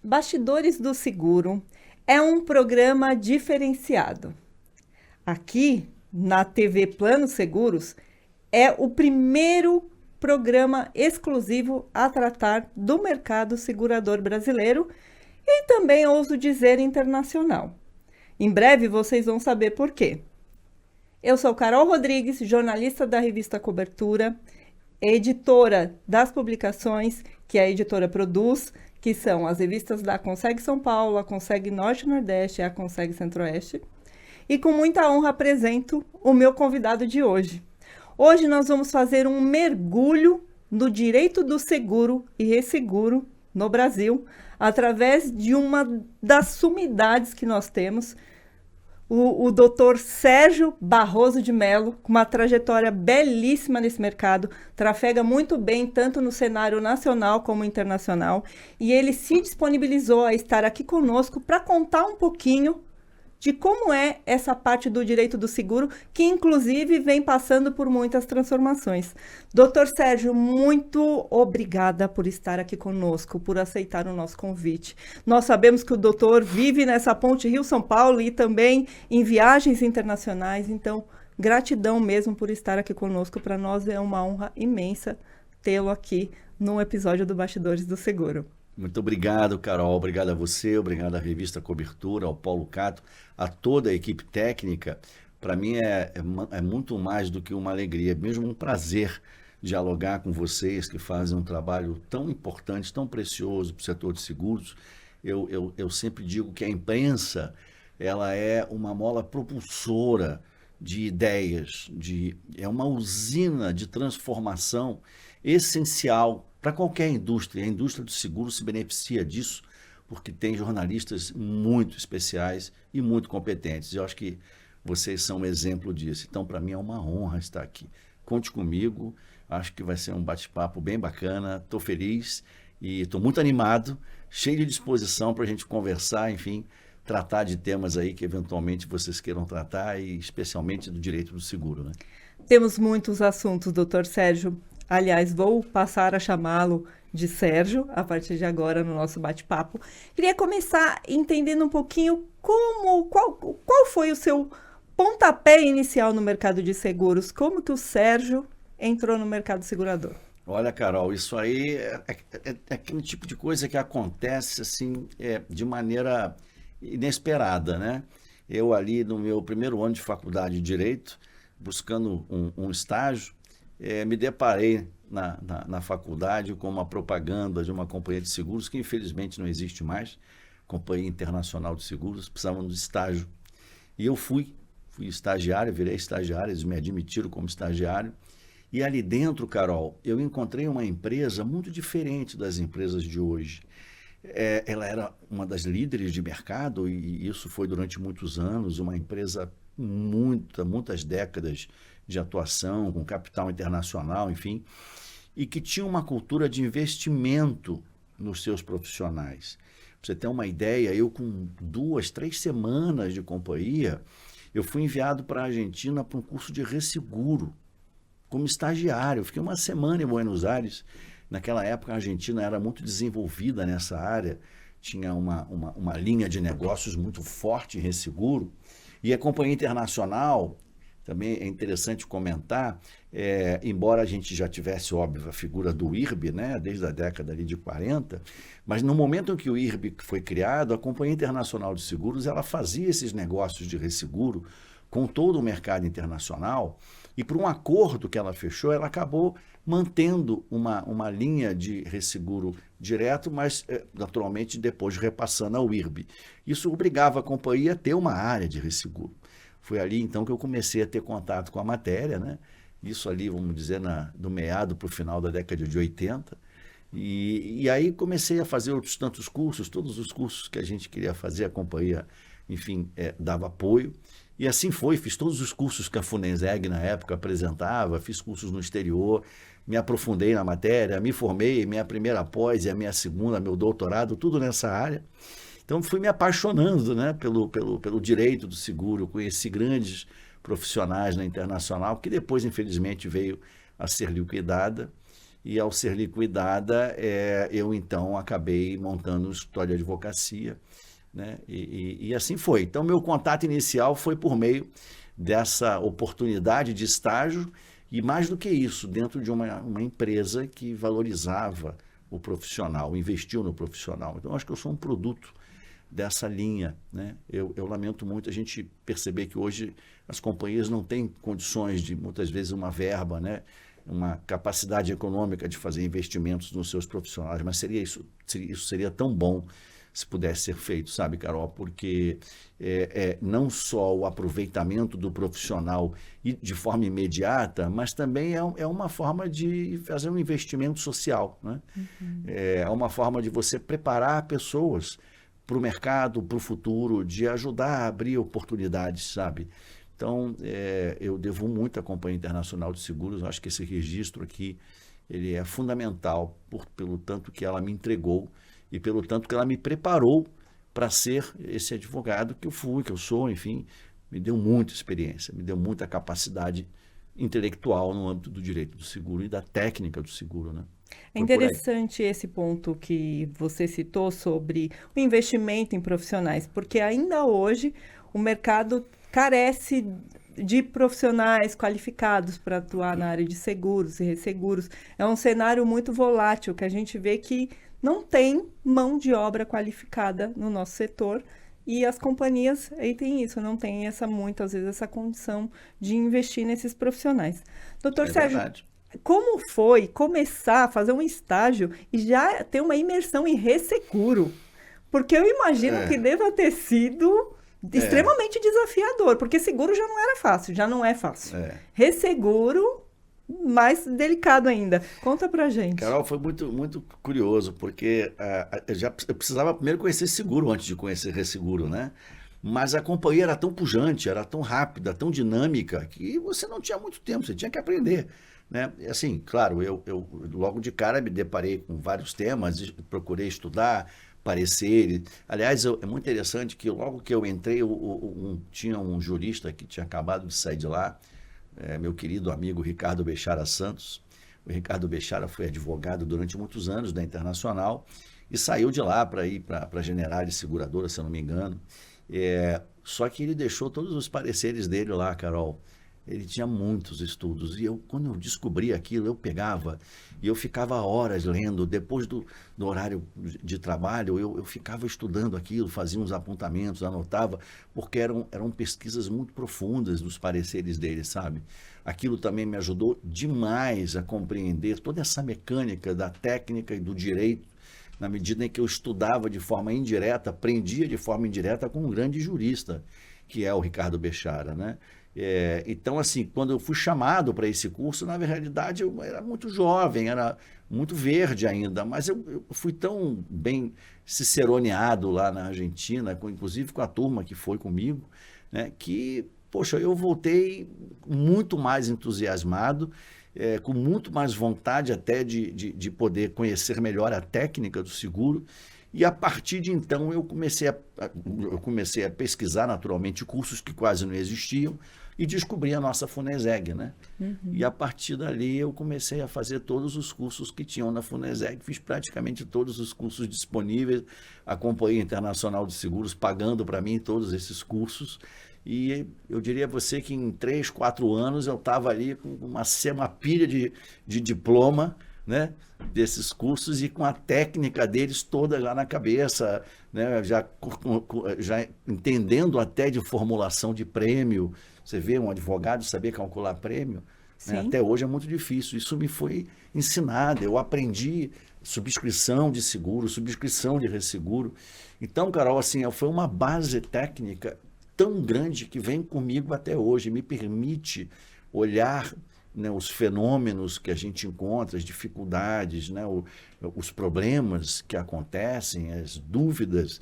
Bastidores do Seguro é um programa diferenciado. Aqui, na TV Plano Seguros, é o primeiro programa exclusivo a tratar do mercado segurador brasileiro e também, ouso dizer, internacional. Em breve vocês vão saber por quê. Eu sou Carol Rodrigues, jornalista da revista Cobertura, editora das publicações que a editora produz, que são as revistas da Consegue São Paulo, a Consegue Norte e Nordeste e a Consegue Centro-Oeste. E com muita honra apresento o meu convidado de hoje. Hoje nós vamos fazer um mergulho no direito do seguro e resseguro no Brasil, através de uma das sumidades que nós temos, o Dr. Sérgio Barroso de Mello, com uma trajetória belíssima nesse mercado, trafega muito bem tanto no cenário nacional como internacional, e ele se disponibilizou a estar aqui conosco para contar um pouquinho de como é essa parte do direito do seguro, que inclusive vem passando por muitas transformações. Doutor Sérgio, muito obrigada por estar aqui conosco, por aceitar o nosso convite. Nós sabemos que o doutor vive nessa ponte Rio-São Paulo e também em viagens internacionais, então gratidão mesmo por estar aqui conosco. Para nós é uma honra imensa tê-lo aqui no episódio do Bastidores do Seguro. Muito obrigado, Carol. Obrigado a você, obrigado à revista Cobertura, ao Paulo Cato, a toda a equipe técnica. Para mim é muito mais do que uma alegria, é mesmo um prazer dialogar com vocês que fazem um trabalho tão importante, tão precioso para o setor de seguros. Eu sempre digo que a imprensa ela é uma mola propulsora de ideias, é uma usina de transformação essencial para qualquer indústria. A indústria do seguro se beneficia disso porque tem jornalistas muito especiais e muito competentes. Eu acho que vocês são um exemplo disso. Então, para mim é uma honra estar aqui. Conte comigo, acho que vai ser um bate-papo bem bacana. Estou feliz e estou muito animado, cheio de disposição para a gente conversar, enfim, tratar de temas aí que eventualmente vocês queiram tratar e especialmente do direito do seguro, né? Temos muitos assuntos, doutor Sérgio. Aliás, vou passar a chamá-lo de Sérgio a partir de agora no nosso bate-papo. Queria começar entendendo um pouquinho qual foi o seu pontapé inicial no mercado de seguros, como que o Sérgio entrou no mercado segurador. Olha, Carol, isso aí é aquele tipo de coisa que acontece assim, de maneira inesperada, né? Eu ali no meu primeiro ano de faculdade de Direito, buscando um estágio, me deparei na faculdade com uma propaganda de uma companhia de seguros que infelizmente não existe mais, Companhia Internacional de Seguros, precisavam de estágio. E eu fui estagiário, virei estagiário, eles me admitiram como estagiário. E ali dentro, Carol, eu encontrei uma empresa muito diferente das empresas de hoje. Ela era uma das líderes de mercado e isso foi durante muitos anos, uma empresa muitas décadas de atuação, com capital internacional, enfim, e que tinha uma cultura de investimento nos seus profissionais. Para você ter uma ideia, eu com 2, 3 semanas de companhia, eu fui enviado para a Argentina para um curso de resseguro, como estagiário. Eu fiquei uma semana em Buenos Aires. Naquela época, a Argentina era muito desenvolvida nessa área, tinha uma linha de negócios muito forte em resseguro, e a Companhia Internacional, também é interessante comentar, embora a gente já tivesse, óbvio, a figura do IRB, né, desde a década ali de 40, mas no momento em que o IRB foi criado, a Companhia Internacional de Seguros ela fazia esses negócios de resseguro com todo o mercado internacional, e por um acordo que ela fechou, ela acabou mantendo uma linha de resseguro direto, mas naturalmente depois repassando ao IRB. Isso obrigava a companhia a ter uma área de resseguro. Foi ali, então, que eu comecei a ter contato com a matéria, né? Isso ali, vamos dizer, do meado para o final da década de 80. E aí comecei a fazer outros tantos cursos, todos os cursos que a gente queria fazer, a companhia, enfim, dava apoio. E assim foi, fiz todos os cursos que a Funenseg na época apresentava, fiz cursos no exterior, me aprofundei na matéria, me formei, minha primeira pós e a minha segunda, meu doutorado, tudo nessa área. Então, fui me apaixonando, né, pelo direito do seguro. Eu conheci grandes profissionais na Internacional, que depois, infelizmente, veio a ser liquidada. e ao ser liquidada, eu então acabei montando um escritório de advocacia, né? E assim foi. Então, meu contato inicial foi por meio dessa oportunidade de estágio e, mais do que isso, dentro de uma empresa que valorizava o profissional, investiu no profissional. Então, acho que eu sou um produto dessa linha, né? Eu lamento muito a gente perceber que hoje as companhias não têm condições de, muitas vezes, uma verba, né? Uma capacidade econômica de fazer investimentos nos seus profissionais, mas isso seria tão bom se pudesse ser feito, sabe, Carol? Porque não só o aproveitamento do profissional de forma imediata, mas também é uma forma de fazer um investimento social, né? Uhum. É uma forma de você preparar pessoas para o mercado, para o futuro, de ajudar a abrir oportunidades, sabe? Então, eu devo muito à Companhia Internacional de Seguros. Acho que esse registro aqui ele é fundamental pelo tanto que ela me entregou e pelo tanto que ela me preparou para ser esse advogado que eu fui, que eu sou, enfim, me deu muita experiência, me deu muita capacidade intelectual no âmbito do direito do seguro e da técnica do seguro, né? É Foi por aí. interessante esse ponto que você citou sobre o investimento em profissionais, porque ainda hoje o mercado carece de profissionais qualificados para atuar na área de seguros e resseguros. É um cenário muito volátil, que a gente vê que não tem mão de obra qualificada no nosso setor. E as companhias aí tem isso, não tem muitas vezes essa condição de investir nesses profissionais. Doutor É Sérgio, verdade. como foi começar a fazer um estágio e já ter uma imersão em resseguro? Porque eu imagino que É, deva ter sido é, extremamente desafiador, porque seguro já não era fácil, já não é fácil. é. Resseguro, mais delicado ainda. Conta pra gente. Carol, foi muito, muito curioso, porque eu precisava primeiro conhecer seguro antes de conhecer resseguro, né? Mas a companhia era tão pujante, era tão rápida, tão dinâmica, que você não tinha muito tempo, você tinha que aprender, né? E assim, claro, eu logo de cara me deparei com vários temas, procurei estudar, parecer. Aliás, é muito interessante que logo que eu entrei, tinha um jurista que tinha acabado de sair de lá, meu querido amigo Ricardo Bechara Santos. O Ricardo Bechara foi advogado durante muitos anos da Internacional e saiu de lá para ir para a Generali Seguradora, se eu não me engano. Só que ele deixou todos os pareceres dele lá, Carol. Ele tinha muitos estudos e quando eu descobri aquilo, eu pegava e eu ficava horas lendo. Depois do horário de trabalho, eu ficava estudando aquilo, fazia uns apontamentos, anotava, porque eram pesquisas muito profundas dos pareceres dele, sabe? Aquilo também me ajudou demais a compreender toda essa mecânica da técnica e do direito, na medida em que eu estudava de forma indireta, aprendia de forma indireta com um grande jurista, que é o Ricardo Bechara, né? Então, assim, quando eu fui chamado para esse curso, na realidade eu era muito jovem, era muito verde ainda, mas eu fui tão bem ciceroneado lá na Argentina, inclusive com a turma que foi comigo, né, que, poxa, eu voltei muito mais entusiasmado, com muito mais vontade até de poder conhecer melhor a técnica do seguro. E a partir de então eu comecei a pesquisar naturalmente cursos que quase não existiam e descobri a nossa Funeseg, né? E a partir dali eu comecei a fazer todos os cursos que tinham na Funeseg, fiz praticamente todos os cursos disponíveis, a Companhia Internacional de Seguros pagando para mim todos esses cursos. E eu diria a você que em 3, 4 anos eu estava ali com uma pilha de diploma, né, desses cursos e com a técnica deles toda já na cabeça, né, já entendendo até de formulação de prêmio. Você vê um advogado saber calcular prêmio, né, Sim. até hoje é muito difícil. Isso me foi ensinado, eu aprendi subscrição de seguro, subscrição de resseguro. Então, Carol, assim, foi uma base técnica tão grande que vem comigo até hoje, me permite olhar, né, os fenômenos que a gente encontra, as dificuldades, né, os problemas que acontecem, as dúvidas,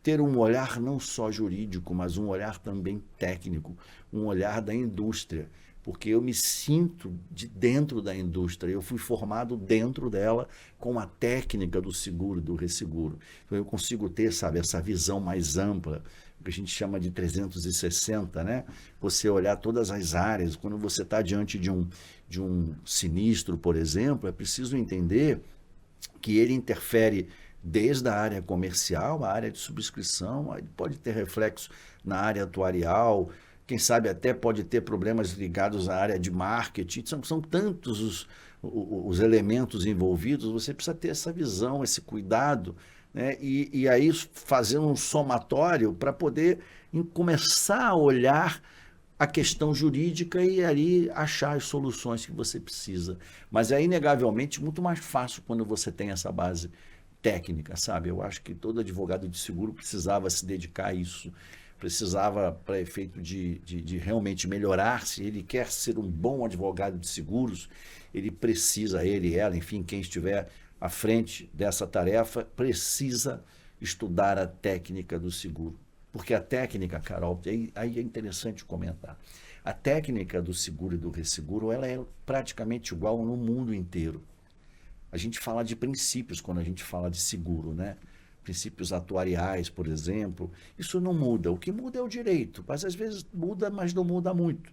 ter um olhar não só jurídico, mas um olhar também técnico, um olhar da indústria, porque eu me sinto de dentro da indústria, eu fui formado dentro dela com a técnica do seguro, do resseguro. Então eu consigo ter, sabe, essa visão mais ampla, o que a gente chama de 360, né? Você olhar todas as áreas. Quando você está diante de um sinistro, por exemplo, é preciso entender que ele interfere desde a área comercial, a área de subscrição, pode ter reflexo na área atuarial, quem sabe até pode ter problemas ligados à área de marketing. São tantos os elementos envolvidos, você precisa ter essa visão, esse cuidado, né? E aí fazer um somatório para poder começar a olhar a questão jurídica e ali achar as soluções que você precisa. Mas é inegavelmente muito mais fácil quando você tem essa base técnica, sabe? Eu acho que todo advogado de seguro precisava se dedicar a isso, precisava, para efeito de realmente melhorar, se ele quer ser um bom advogado de seguros, ele precisa, ele, ela, enfim, quem estiver à frente dessa tarefa, precisa estudar a técnica do seguro. Porque a técnica, Carol, aí é interessante comentar, a técnica do seguro e do resseguro, ela é praticamente igual no mundo inteiro. A gente fala de princípios quando a gente fala de seguro, né? Princípios atuariais, por exemplo, isso não muda. O que muda é o direito, mas às vezes muda, mas não muda muito.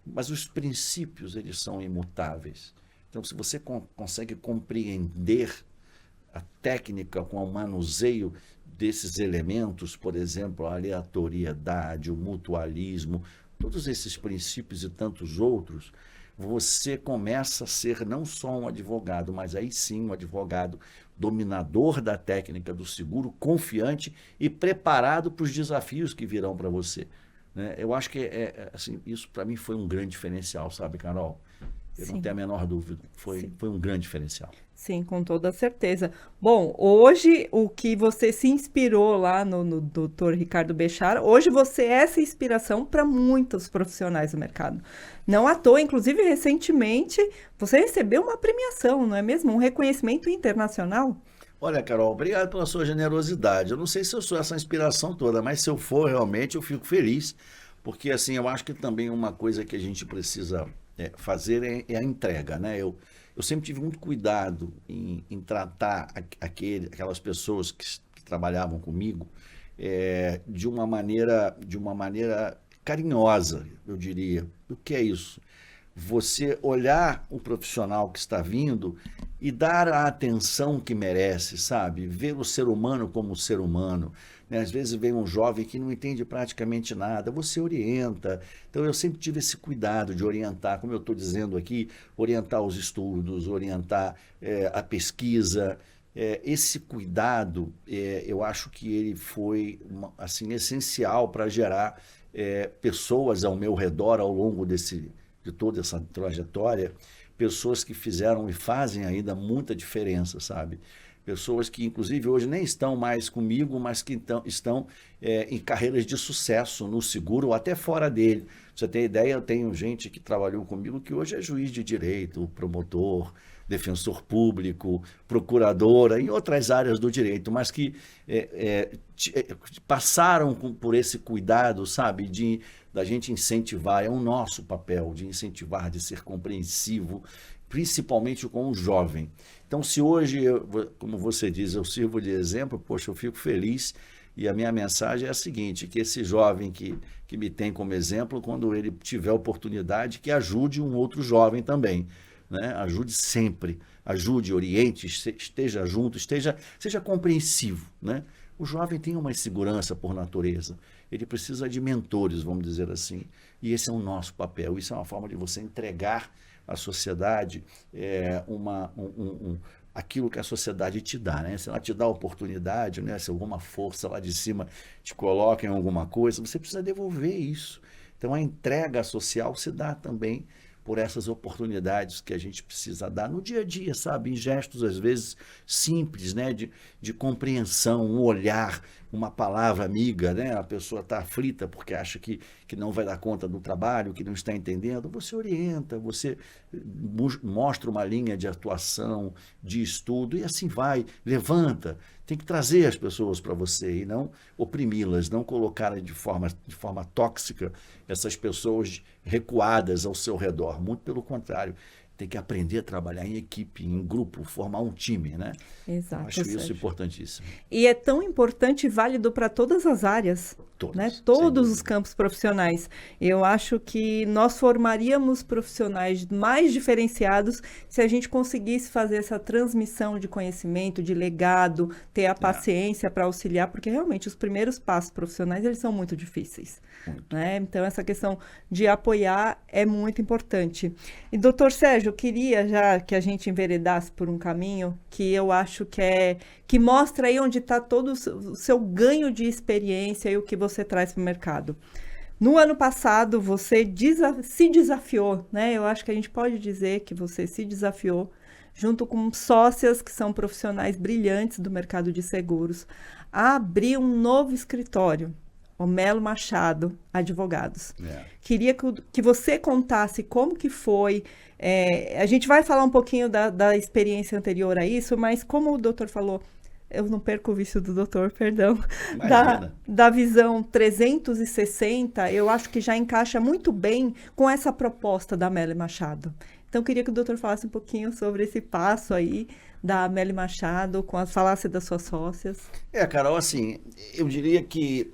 Mas os princípios, eles são imutáveis. Então, se você consegue compreender a técnica com o manuseio desses elementos, por exemplo, a aleatoriedade, o mutualismo, todos esses princípios e tantos outros, você começa a ser não só um advogado, mas aí sim um advogado dominador da técnica do seguro, confiante e preparado para os desafios que virão para você, né? Eu acho que assim, isso para mim foi um grande diferencial, sabe, Carol? Eu não tenho a menor dúvida, foi um grande diferencial. Sim, com toda certeza. Bom, hoje o que você se inspirou lá no Dr. Ricardo Bechara, hoje você é essa inspiração para muitos profissionais do mercado. Não à toa, inclusive recentemente, você recebeu uma premiação, não é mesmo? Um reconhecimento internacional. Olha, Carol, obrigado pela sua generosidade. Eu não sei se eu sou essa inspiração toda, mas se eu for realmente, eu fico feliz, porque assim, eu acho que também uma coisa que a gente precisa fazer é a entrega, né? Eu sempre tive muito cuidado em tratar aquelas pessoas que trabalhavam comigo de uma maneira carinhosa, eu diria. O que é isso? Você olhar o profissional que está vindo e dar a atenção que merece, sabe? Ver o ser humano como ser humano, né? Às vezes vem um jovem que não entende praticamente nada, você orienta. Então eu sempre tive esse cuidado de orientar, como eu estou dizendo aqui, orientar os estudos, orientar a pesquisa. Esse cuidado, eu acho que ele foi assim, essencial para gerar pessoas ao meu redor ao longo de toda essa trajetória, pessoas que fizeram e fazem ainda muita diferença, sabe? Pessoas que, inclusive, hoje nem estão mais comigo, mas que estão em carreiras de sucesso no seguro ou até fora dele. Pra você ter ideia, eu tenho gente que trabalhou comigo que hoje é juiz de direito, promotor, defensor público, procuradora, em outras áreas do direito, mas que passaram por esse cuidado, sabe, da gente incentivar, é o nosso papel de incentivar, de ser compreensivo, principalmente com o jovem. Então, se hoje, como você diz, eu sirvo de exemplo, poxa, eu fico feliz, e a minha mensagem é a seguinte, que esse jovem que me tem como exemplo, quando ele tiver oportunidade, que ajude um outro jovem também, né? Ajude sempre, ajude, oriente, esteja junto, seja compreensivo, né? O jovem tem uma insegurança por natureza, ele precisa de mentores, vamos dizer assim, e esse é o nosso papel, isso é uma forma de você entregar à sociedade aquilo que a sociedade te dá, né? Se ela te dá a oportunidade, né? Se alguma força lá de cima te coloca em alguma coisa, você precisa devolver isso. Então a entrega social se dá também por essas oportunidades que a gente precisa dar no dia a dia, sabe? Em gestos, às vezes, simples, né? De compreensão, um olhar, uma palavra amiga, né? A pessoa está aflita porque acha que não vai dar conta do trabalho, que não está entendendo. Você orienta, você mostra uma linha de atuação, de estudo, e assim vai, levanta. Tem que trazer as pessoas para você e não oprimi-las, não colocar de forma tóxica essas pessoas recuadas ao seu redor. Muito pelo contrário. tem que aprender a trabalhar em equipe, em grupo, formar um time, né? Exato, Acho isso Sérgio. importantíssimo. E é tão importante e válido para todas as áreas, né? Sem Todos os dúvida. campos profissionais. Eu acho que nós formaríamos profissionais mais diferenciados se a gente conseguisse fazer essa transmissão de conhecimento, de legado, ter a paciência para auxiliar, porque realmente os primeiros passos profissionais, eles são muito difíceis, né? Então, essa questão de apoiar é muito importante. E, doutor Sérgio, eu queria já que a gente enveredasse por um caminho que eu acho que mostra aí onde está todo o seu ganho de experiência e o que você traz para o mercado. No ano passado, você se desafiou, né? Eu acho que a gente pode dizer que você se desafiou, junto com sócias que são profissionais brilhantes do mercado de seguros, a abrir um novo escritório, o Melo Machado Advogados. Queria que você contasse como que foi. A gente vai falar um pouquinho da experiência anterior a isso, mas como o doutor falou, eu não perco o vício do doutor, perdão, da visão 360, eu acho que já encaixa muito bem com essa proposta da Melo Machado. Então, queria que o doutor falasse um pouquinho sobre esse passo aí da Melo Machado, falasse das suas sócias. Carol, assim, eu diria que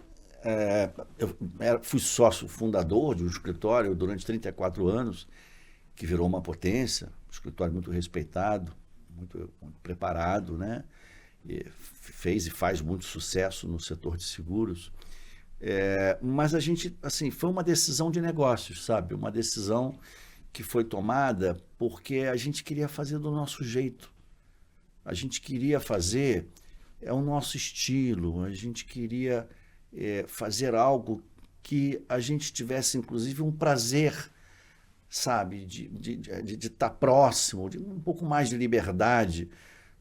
eu fui sócio fundador de um escritório durante 34 anos, que virou uma potência, um escritório muito respeitado, muito preparado, né? E fez e faz muito sucesso no setor de seguros. Mas a gente, assim, foi uma decisão de negócios, sabe? Uma decisão que foi tomada porque a gente queria fazer do nosso jeito. A gente queria fazer o nosso estilo, a gente queria fazer algo que a gente tivesse, inclusive, um prazer, sabe, de estar próximo, de um pouco mais de liberdade.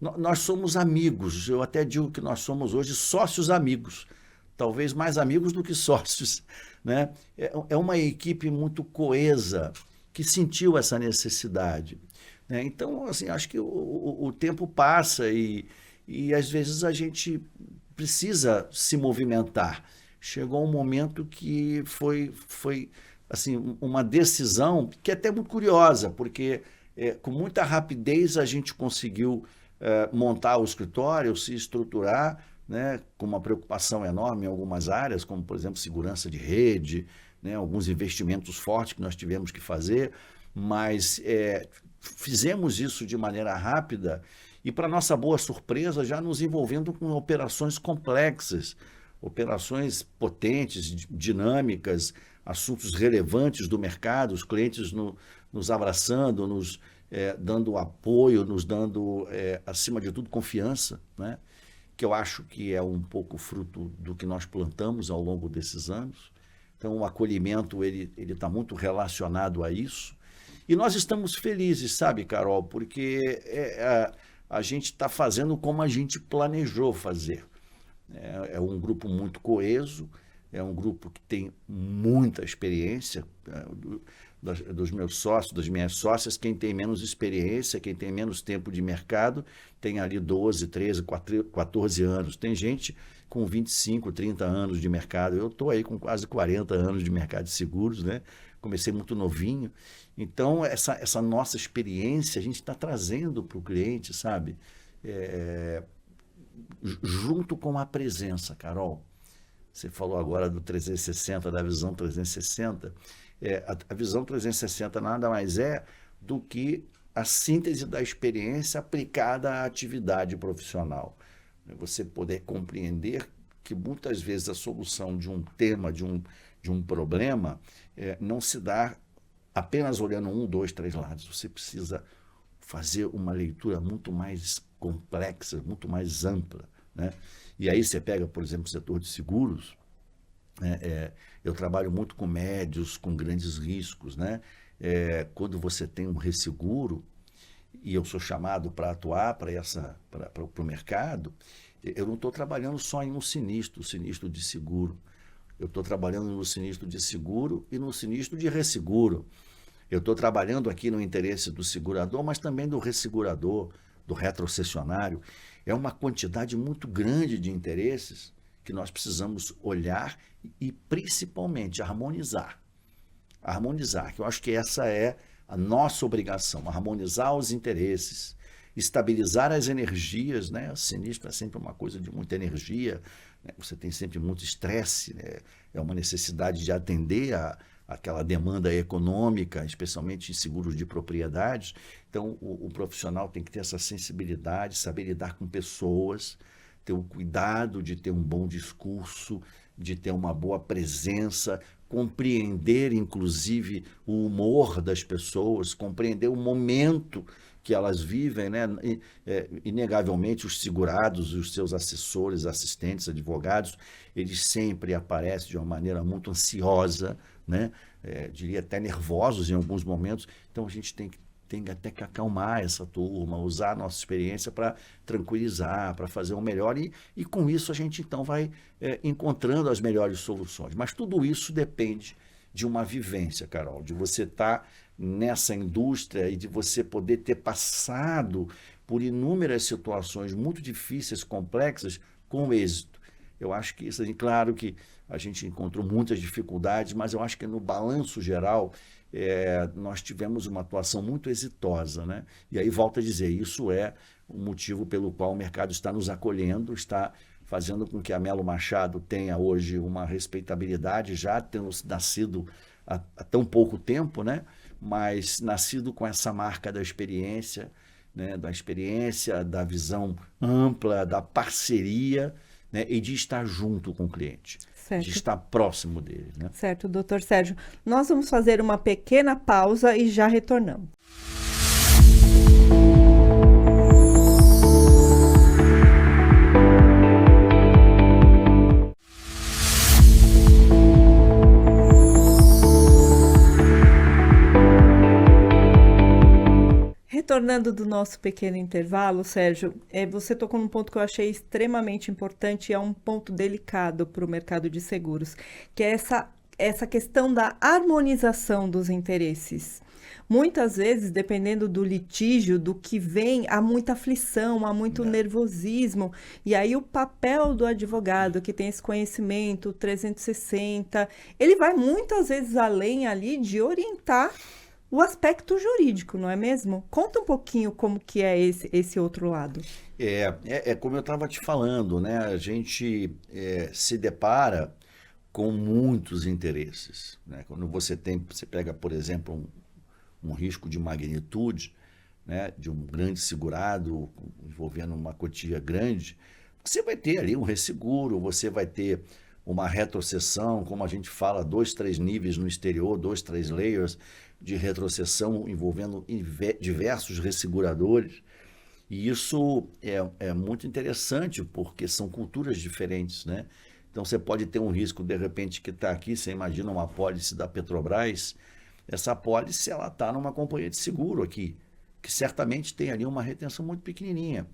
Nós somos amigos, eu até digo que nós somos hoje sócios amigos, talvez mais amigos do que sócios, né? É uma equipe muito coesa, que sentiu essa necessidade, né? Então, assim, acho que o tempo passa e às vezes a gente precisa se movimentar. Chegou um momento que foi assim, uma decisão que é até muito curiosa, porque com muita rapidez a gente conseguiu montar o escritório, se estruturar, né, com uma preocupação enorme em algumas áreas, como, por exemplo, segurança de rede, né, alguns investimentos fortes que nós tivemos que fazer, mas fizemos isso de maneira rápida e, para nossa boa surpresa, já nos envolvendo com operações complexas, operações potentes, dinâmicas, assuntos relevantes do mercado, os clientes nos abraçando, nos dando apoio, nos dando, acima de tudo, confiança, né? Que eu acho que é um pouco fruto do que nós plantamos ao longo desses anos. Então, o acolhimento ele está muito relacionado a isso. E nós estamos felizes, sabe, Carol, porque a gente está fazendo como a gente planejou fazer. É um grupo muito coeso, é um grupo que tem muita experiência, dos meus sócios, das minhas sócias. Quem tem menos experiência, quem tem menos tempo de mercado, tem ali 12, 13, 14 anos. Tem gente com 25, 30 anos de mercado. Eu estou aí com quase 40 anos de mercado de seguros, né? Comecei muito novinho. Então, essa nossa experiência a gente está trazendo para o cliente, sabe? Junto com a presença, Carol. Você falou agora do 360, da visão 360. A visão 360 nada mais é do que a síntese da experiência aplicada à atividade profissional. Você poder compreender que muitas vezes a solução de um tema, de um problema, não se dá apenas olhando 1, 2, 3 lados. Você precisa fazer uma leitura muito mais complexa, muito mais ampla, né? E aí você pega, por exemplo, o setor de seguros. Eu trabalho muito com médios, com grandes riscos, né? Quando você tem um resseguro, e eu sou chamado para atuar para o mercado, eu não estou trabalhando só em um sinistro de seguro. Eu estou trabalhando no sinistro de seguro e no sinistro de resseguro. Eu estou trabalhando aqui no interesse do segurador, mas também do ressegurador, do retrocessionário. É uma quantidade muito grande de interesses que nós precisamos olhar e, principalmente, harmonizar. Harmonizar, que eu acho que essa é a nossa obrigação, harmonizar os interesses, estabilizar as energias, né? O sinistro é sempre uma coisa de muita energia, né? Você tem sempre muito estresse, né? É uma necessidade de atender aquela demanda econômica, especialmente em seguros de propriedades. Então, o profissional tem que ter essa sensibilidade, saber lidar com pessoas, ter o cuidado de ter um bom discurso, de ter uma boa presença, compreender, inclusive, o humor das pessoas, compreender o momento que elas vivem, né? Inegavelmente, os segurados, os seus assessores, assistentes, advogados, eles sempre aparecem de uma maneira muito ansiosa, né? Diria até nervosos em alguns momentos. Então, a gente tem até que acalmar essa turma, usar a nossa experiência para tranquilizar, para fazer o melhor, e com isso a gente então vai encontrando as melhores soluções. Mas tudo isso depende de uma vivência, Carol, de você estar nessa indústria e de você poder ter passado por inúmeras situações muito difíceis, complexas, com êxito. Eu acho que isso, claro que a gente encontrou muitas dificuldades, mas eu acho que no balanço geral, nós tivemos uma atuação muito exitosa, né? E aí, volto a dizer, isso é o motivo pelo qual o mercado está nos acolhendo, está fazendo com que a Melo Machado tenha hoje uma respeitabilidade, já tendo nascido há tão pouco tempo, né? Mas nascido com essa marca da experiência, né? Da visão ampla, da parceria, né? E de estar junto com o cliente. Certo. De estar próximo dele, né? Certo, doutor Sérgio. Nós vamos fazer uma pequena pausa e já retornamos. Retornando do nosso pequeno intervalo, Sérgio, você tocou num ponto que eu achei extremamente importante e é um ponto delicado para o mercado de seguros, que é essa questão da harmonização dos interesses. Muitas vezes, dependendo do litígio, do que vem, há muita aflição, há muito nervosismo, e aí o papel do advogado, que tem esse conhecimento 360, ele vai muitas vezes além ali de orientar o aspecto jurídico, não é mesmo? Conta um pouquinho como que é esse outro lado. É como eu estava te falando, né? A gente se depara com muitos interesses, né? Quando você pega, por exemplo, um risco de magnitude, né? De um grande segurado envolvendo uma quantia grande, você vai ter ali um resseguro, você vai ter uma retrocessão, como a gente fala, 2, 3 níveis no exterior, 2, 3 layers de retrocessão envolvendo diversos resseguradores. E isso é muito interessante, porque são culturas diferentes, né? Então, você pode ter um risco, de repente, que está aqui, você imagina uma apólice da Petrobras, essa apólice ela está numa companhia de seguro aqui, que certamente tem ali uma retenção muito pequenininha,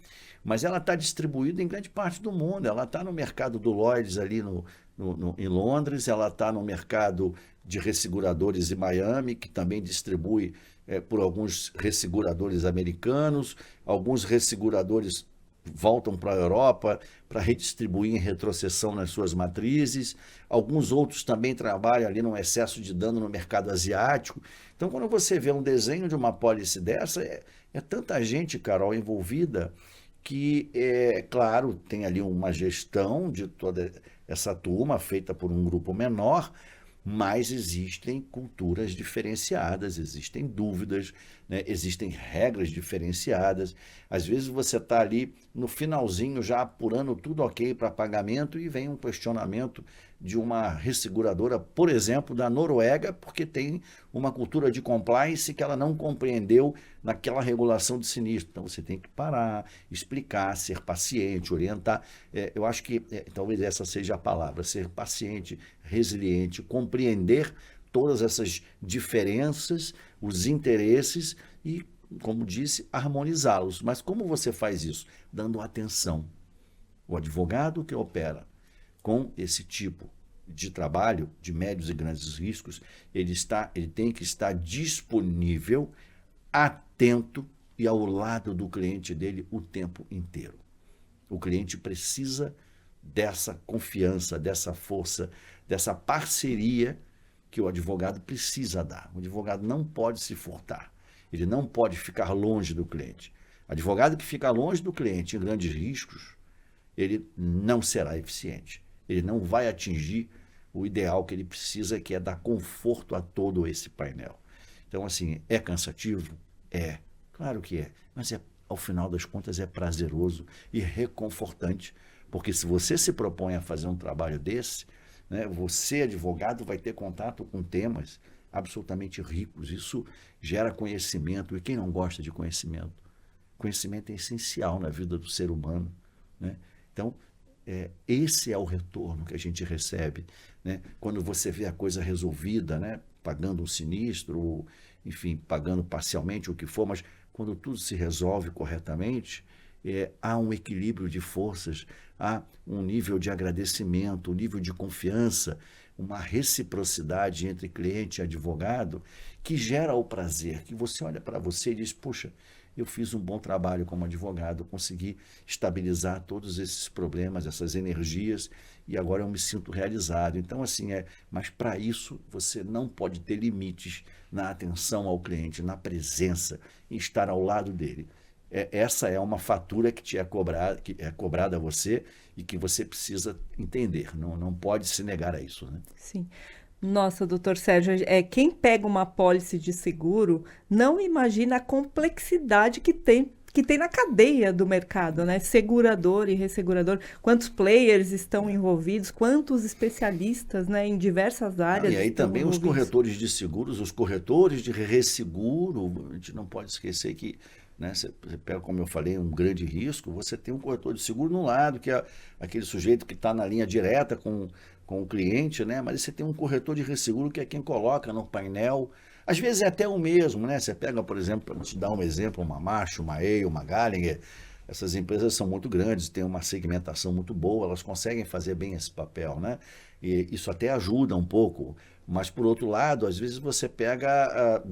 mas ela está distribuída em grande parte do mundo, ela está no mercado do Lloyd's ali em Londres, ela está no mercado de resseguradores em Miami, que também distribui por alguns resseguradores americanos, alguns resseguradores voltam para a Europa para redistribuir em retrocessão nas suas matrizes, alguns outros também trabalham ali num excesso de dano no mercado asiático. Então, quando você vê um desenho de uma apólice dessa, é tanta gente, Carol, envolvida, que, claro, tem ali uma gestão de toda essa turma feita por um grupo menor, mas existem culturas diferenciadas, existem dúvidas, né? Existem regras diferenciadas. Às vezes você está ali no finalzinho já apurando tudo ok para pagamento e vem um questionamento de uma resseguradora, por exemplo, da Noruega, porque tem uma cultura de compliance que ela não compreendeu naquela regulação de sinistro. Então você tem que parar, explicar, ser paciente, orientar. Eu acho que talvez essa seja a palavra, ser paciente, resiliente, compreender todas essas diferenças, os interesses e, como disse, harmonizá-los. Mas como você faz isso? Dando atenção. O advogado que opera com esse tipo de trabalho, de médios e grandes riscos, ele tem que estar disponível, atento e ao lado do cliente dele o tempo inteiro. O cliente precisa dessa confiança, dessa força, dessa parceria que o advogado precisa dar. O advogado não pode se furtar. Ele não pode ficar longe do cliente. Advogado que fica longe do cliente em grandes riscos, ele não será eficiente. Ele não vai atingir o ideal que ele precisa, que é dar conforto a todo esse painel. Então, assim, é cansativo? É. Claro que é. Mas, ao final das contas, é prazeroso e reconfortante. Porque se você se propõe a fazer um trabalho desse, né, você, advogado, vai ter contato com temas absolutamente ricos. Isso gera conhecimento. E quem não gosta de conhecimento? Conhecimento é essencial na vida do ser humano, né? Então, esse é o retorno que a gente recebe, né? Quando você vê a coisa resolvida, né? Pagando um sinistro, ou, enfim, pagando parcialmente o que for, mas quando tudo se resolve corretamente, há um equilíbrio de forças, há um nível de agradecimento, um nível de confiança, uma reciprocidade entre cliente e advogado que gera o prazer, que você olha para você e diz, puxa, eu fiz um bom trabalho como advogado, consegui estabilizar todos esses problemas, essas energias, e agora eu me sinto realizado. Então, assim, mas para isso você não pode ter limites na atenção ao cliente, na presença, em estar ao lado dele. Essa é uma fatura que é cobrada a você e que você precisa entender, não pode se negar a isso, né? Sim. Nossa, doutor Sérgio, quem pega uma apólice de seguro não imagina a complexidade que tem na cadeia do mercado, né? Segurador e ressegurador, quantos players estão envolvidos, quantos especialistas, né, em diversas áreas e aí estão também envolvidos. Os corretores de seguros, os corretores de resseguro, a gente não pode esquecer que, né, você pega, como eu falei, um grande risco, você tem um corretor de seguro no lado, que é aquele sujeito que está na linha direta com o cliente, né? Mas você tem um corretor de resseguro que é quem coloca no painel. Às vezes é até o mesmo, né? Você pega, por exemplo, para te dar um exemplo, uma Marsh, uma EY, uma Gallagher, essas empresas são muito grandes, têm uma segmentação muito boa, elas conseguem fazer bem esse papel, né? E isso até ajuda um pouco, mas por outro lado, às vezes você pega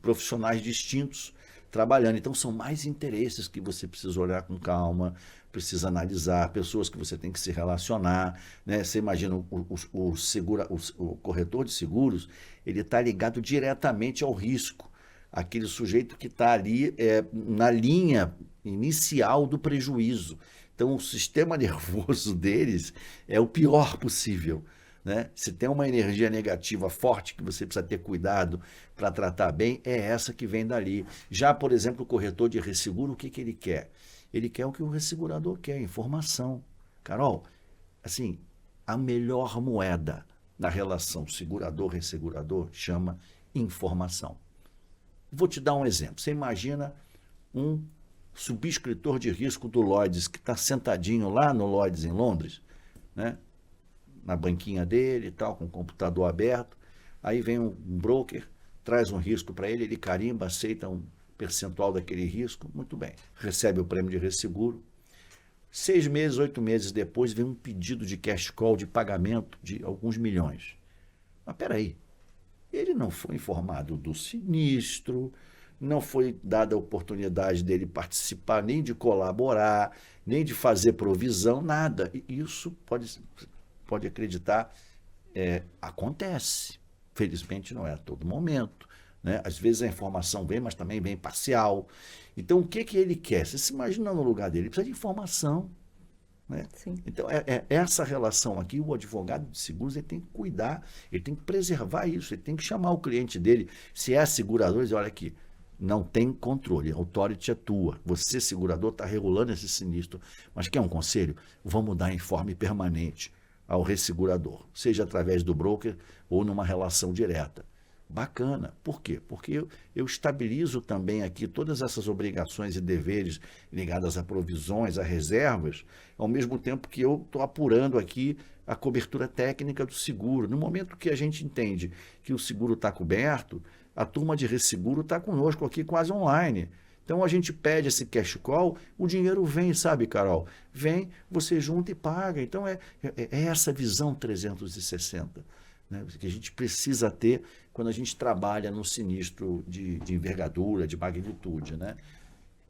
profissionais distintos trabalhando, então são mais interesses que você precisa olhar com calma, precisa analisar, pessoas que você tem que se relacionar, né? Você imagina o corretor de seguros, ele está ligado diretamente ao risco, aquele sujeito que está ali na linha inicial do prejuízo. Então o sistema nervoso deles é o pior possível, né? Se tem uma energia negativa forte que você precisa ter cuidado para tratar bem, é essa que vem dali. Já, por exemplo, o corretor de resseguro, o que ele quer? Ele quer o que o ressegurador quer, informação. Carol, assim, a melhor moeda na relação segurador-ressegurador chama informação. Vou te dar um exemplo. Você imagina um subscritor de risco do Lloyds que está sentadinho lá no Lloyds em Londres, né? Na banquinha dele e tal, com o computador aberto. Aí vem um broker, traz um risco para ele, ele carimba, aceita um percentual daquele risco, muito bem. Recebe o prêmio de resseguro. 6 meses, 8 meses depois, vem um pedido de cash call, de pagamento de alguns milhões. Mas peraí, ele não foi informado do sinistro, não foi dada a oportunidade dele participar, nem de colaborar, nem de fazer provisão, nada. E isso pode acreditar, acontece. Felizmente não é a todo momento, né? Às vezes a informação vem, mas também vem parcial. Então, o que ele quer? Você se imagina no lugar dele, ele precisa de informação, né? Sim. Então, essa relação aqui, o advogado de seguros ele tem que cuidar, ele tem que preservar isso, ele tem que chamar o cliente dele. Se é segurador, ele diz, olha aqui, não tem controle, a authority atua. Você, segurador, está regulando esse sinistro. Mas quer um conselho? Vamos dar informe permanente ao ressegurador, seja através do broker ou numa relação direta. Bacana. Por quê? Porque eu estabilizo também aqui todas essas obrigações e deveres ligadas a provisões, a reservas, ao mesmo tempo que eu estou apurando aqui a cobertura técnica do seguro. No momento que a gente entende que o seguro está coberto, a turma de resseguro está conosco aqui quase online. Então a gente pede esse cash call, o dinheiro vem, sabe, Carol? Vem, você junta e paga. Então é essa visão 360, né, que a gente precisa ter quando a gente trabalha num sinistro de envergadura, de magnitude, né?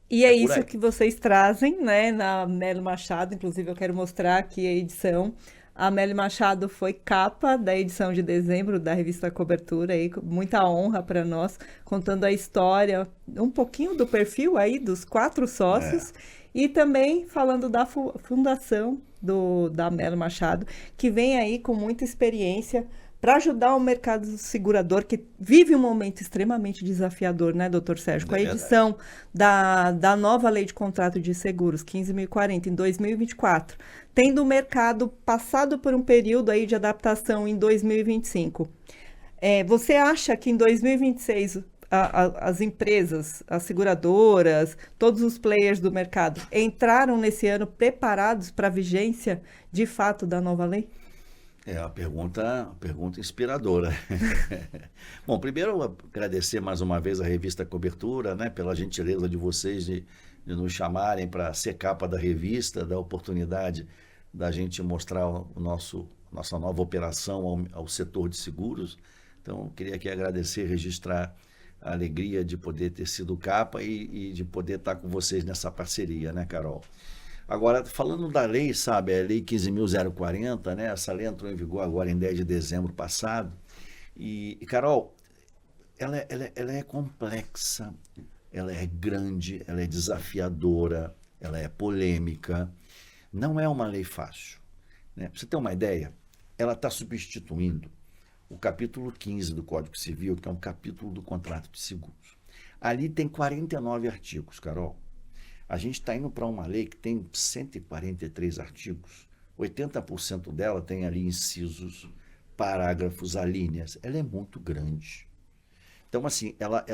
E é isso que vocês trazem, né, na Melo Machado. Inclusive eu quero mostrar aqui a edição. A Amélia Machado foi capa da edição de dezembro da revista Cobertura, aí, com muita honra para nós, contando a história, um pouquinho do perfil aí dos 4 É, sócios e também falando da fundação da Amélia Machado, que vem aí com muita experiência para ajudar o mercado segurador, que vive um momento extremamente desafiador, né, doutor Sérgio? Com é a verdade. edição da nova lei de contrato de seguros, 15.040, em 2024, tendo o mercado passado por um período aí de adaptação em 2025. Você acha que em 2026 as empresas, as seguradoras, todos os players do mercado entraram nesse ano preparados para a vigência de fato da nova lei? É uma pergunta inspiradora. Bom, primeiro agradecer mais uma vez a revista Cobertura, né, pela gentileza de vocês de nos chamarem para ser capa da revista, da oportunidade da gente mostrar nossa nova operação ao setor de seguros. Então, queria aqui agradecer, registrar a alegria de poder ter sido capa e de poder estar com vocês nessa parceria, né, Carol? Agora, falando da lei, sabe, a Lei 15.040, né? Essa lei entrou em vigor agora em 10 de dezembro passado. Carol, ela é complexa, ela é grande, ela é desafiadora, ela é polêmica. Não é uma lei fácil, né? Pra você ter uma ideia, ela está substituindo o capítulo 15 do Código Civil, que é um capítulo do contrato de seguros. Ali tem 49 artigos, Carol. A gente está indo para uma lei que tem 143 artigos. 80% dela tem ali incisos, parágrafos, alíneas. Ela é muito grande. Então, assim, ela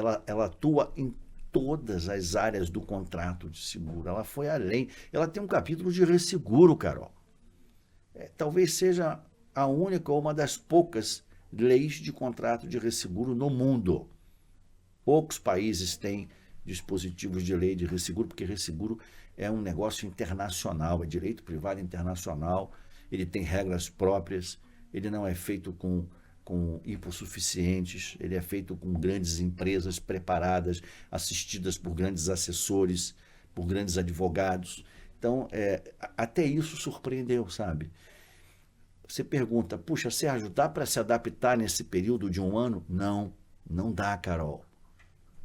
atua em todas as áreas do contrato de seguro. Ela foi além. Ela tem um capítulo de resseguro, Carol. Talvez seja a única ou uma das poucas leis de contrato de resseguro no mundo. Poucos países têm dispositivos de lei de resseguro, porque resseguro é um negócio internacional, é direito privado internacional, ele tem regras próprias, ele não é feito com hipossuficientes, ele é feito com grandes empresas preparadas, assistidas por grandes assessores, por grandes advogados. Então, até isso surpreendeu, sabe? Você pergunta, puxa, Sérgio, dá para se adaptar nesse período de um ano? Não, não dá, Carol.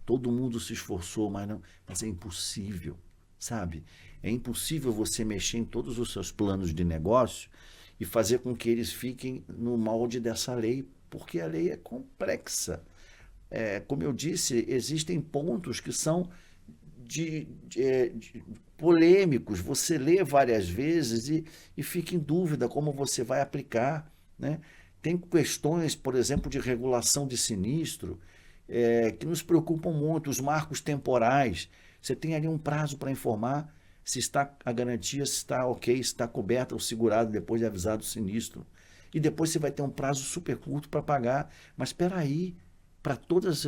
Todo mundo se esforçou, mas é impossível, sabe? É impossível você mexer em todos os seus planos de negócio e fazer com que eles fiquem no molde dessa lei, porque a lei é complexa. Como eu disse, existem pontos que são polêmicos. Você lê várias vezes e fica em dúvida como você vai aplicar, né? Tem questões, por exemplo, de regulação de sinistro, que nos preocupam muito, os marcos temporais. Você tem ali um prazo para informar se está a garantia, se está ok, se está coberta o segurado depois de avisado o sinistro. E depois você vai ter um prazo super curto para pagar. Mas espera aí, para todos